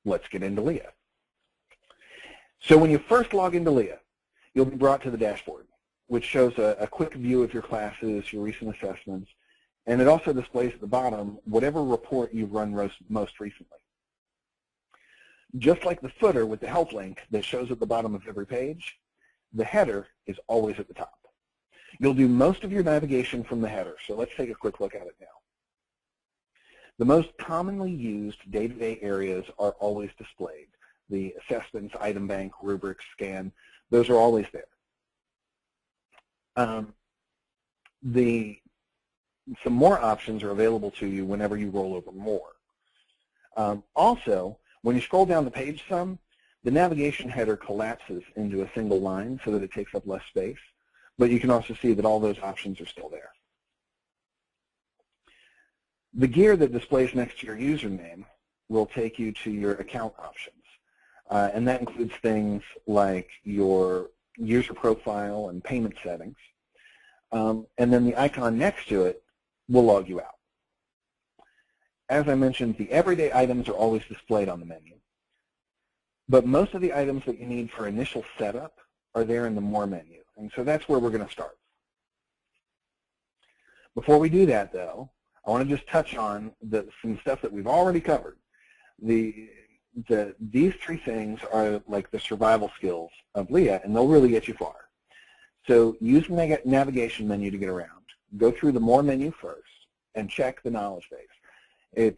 let's get into LeAH. So when you first log into LeAH, you'll be brought to the dashboard, which shows a quick view of your classes, your recent assessments, and it also displays at the bottom whatever report you've run most recently. Just like the footer with the help link that shows at the bottom of every page, the header is always at the top. You'll do most of your navigation from the header, so let's take a quick look at it now. The most commonly used day-to-day areas are always displayed. The assessments, item bank, rubrics, scan, those are always there. Some more options are available to you whenever you roll over more. Also, when you scroll down the page some, the navigation header collapses into a single line so that it takes up less space, but you can also see that all those options are still there. The gear that displays next to your username will take you to your account options, and that includes things like your user profile and payment settings, and then the icon next to it will log you out. As I mentioned, the everyday items are always displayed on the menu, but most of the items that you need for initial setup are there in the More menu, and so that's where we're going to start. Before we do that, though, I want to just touch on some stuff that we've already covered. These three things are like the survival skills of LeAH, and they'll really get you far. So use the navigation menu to get around. Go through the More menu first and check the knowledge base. It's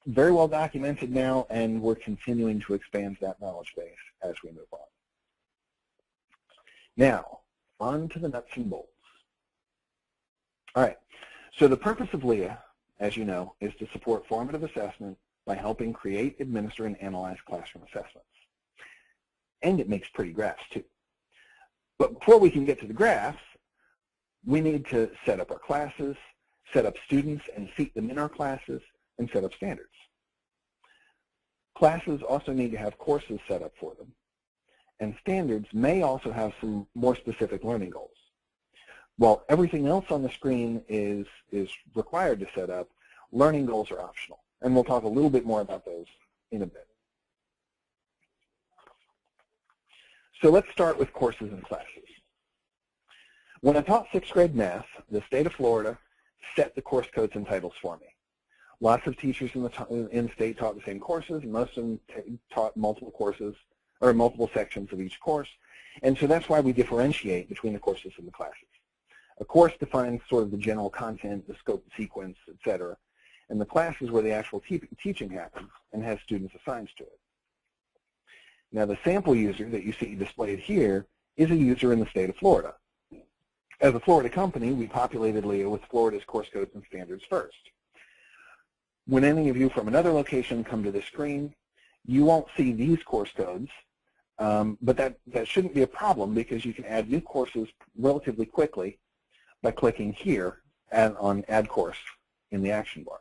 very well documented now, and we're continuing to expand that knowledge base as we move on. Now, on to the nuts and bolts. All right, so the purpose of LeAH, as you know, is to support formative assessment by helping create, administer, and analyze classroom assessments. And it makes pretty graphs, too. But before we can get to the graphs, we need to set up our classes, set up students and seat them in our classes, and set up standards. Classes also need to have courses set up for them, and standards may also have some more specific learning goals. While everything else on the screen is required to set up, learning goals are optional, and we'll talk a little bit more about those in a bit. So let's start with courses and classes. When I taught 6th grade math, the state of Florida set the course codes and titles for me. Lots of teachers in the state taught the same courses, and most of them taught multiple courses, or multiple sections of each course, and so that's why we differentiate between the courses and the classes. A course defines sort of the general content, the scope, the sequence, etc., and the class is where the actual teaching happens and has students assigned to it. Now, the sample user that you see displayed here is a user in the state of Florida. As a Florida company, we populated LeAH with Florida's course codes and standards first. When any of you from another location come to this screen, you won't see these course codes, but that shouldn't be a problem because you can add new courses relatively quickly by clicking here on Add Course in the action bar.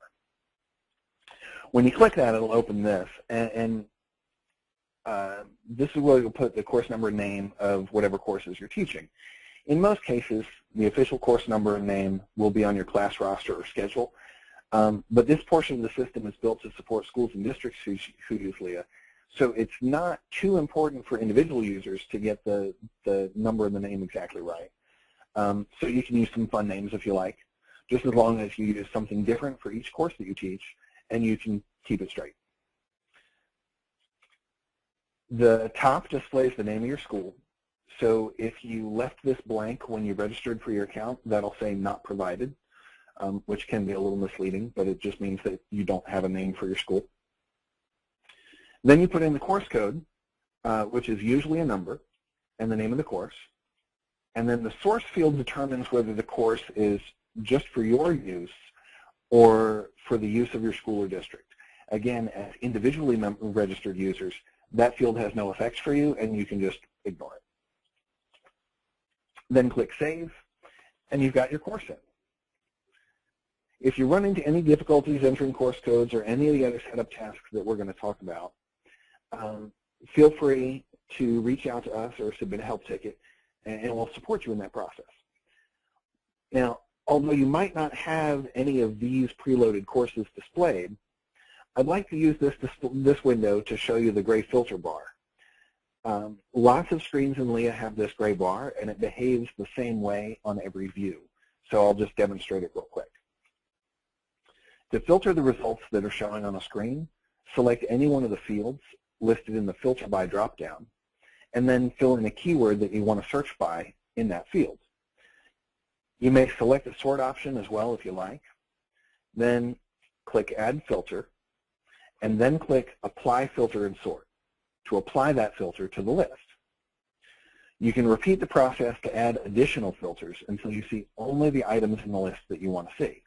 When you click that, it'll open this, and this is where you'll put the course number and name of whatever courses you're teaching. In most cases, the official course number and name will be on your class roster or schedule, but this portion of the system is built to support schools and districts who use LeAH, so it's not too important for individual users to get the number and the name exactly right. So you can use some fun names if you like, just as long as you use something different for each course that you teach, and you can keep it straight. The top displays the name of your school. So if you left this blank when you registered for your account, that'll say not provided, which can be a little misleading, but it just means that you don't have a name for your school. Then you put in the course code, which is usually a number, and the name of the course. And then the source field determines whether the course is just for your use or for the use of your school or district. Again, as individually registered users, that field has no effects for you, and you can just ignore it. Then click Save, and you've got your course in. If you run into any difficulties entering course codes or any of the other setup tasks that we're going to talk about, feel free to reach out to us or submit a help ticket, and we'll support you in that process. Now, although you might not have any of these preloaded courses displayed, I'd like to use this window to show you the gray filter bar. Lots of screens in LeAH have this gray bar, and it behaves the same way on every view. So I'll just demonstrate it real quick. To filter the results that are showing on a screen, select any one of the fields listed in the Filter By dropdown, and then fill in a keyword that you want to search by in that field. You may select a sort option as well if you like. Then click Add Filter, and then click Apply Filter and Sort to apply that filter to the list. You can repeat the process to add additional filters until you see only the items in the list that you want to see.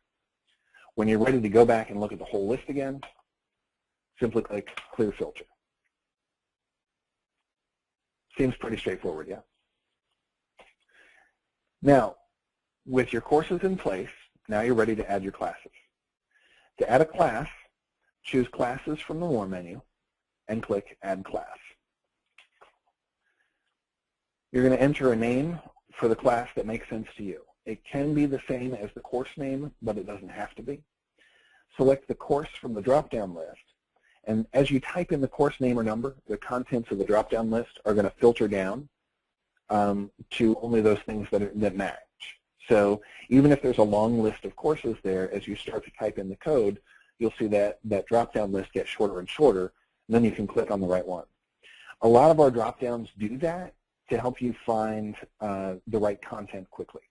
When you're ready to go back and look at the whole list again, simply click Clear Filter. Seems pretty straightforward, yeah? Now, with your courses in place, now you're ready to add your classes. To add a class, choose Classes from the More menu and click Add Class. You're going to enter a name for the class that makes sense to you. It can be the same as the course name, but it doesn't have to be. Select the course from the drop-down list, and as you type in the course name or number, the contents of the drop-down list are going to filter down to only those things that match. So even if there's a long list of courses there, as you start to type in the code, you'll see that drop-down list gets shorter and shorter, and then you can click on the right one. A lot of our drop-downs do that to help you find the right content quickly.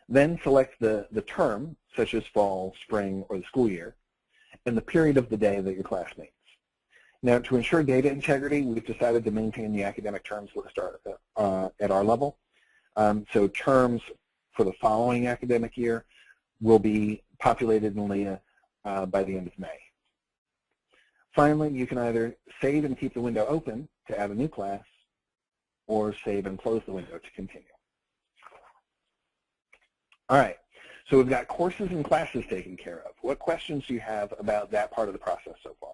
Then select the term, such as fall, spring, or the school year, and the period of the day that your class meets. Now, to ensure data integrity, we've decided to maintain the academic terms list at our level. So terms for the following academic year will be populated in LeAH by the end of May. Finally, you can either save and keep the window open to add a new class, or save and close the window to continue. All right, so we've got courses and classes taken care of. What questions do you have about that part of the process so far?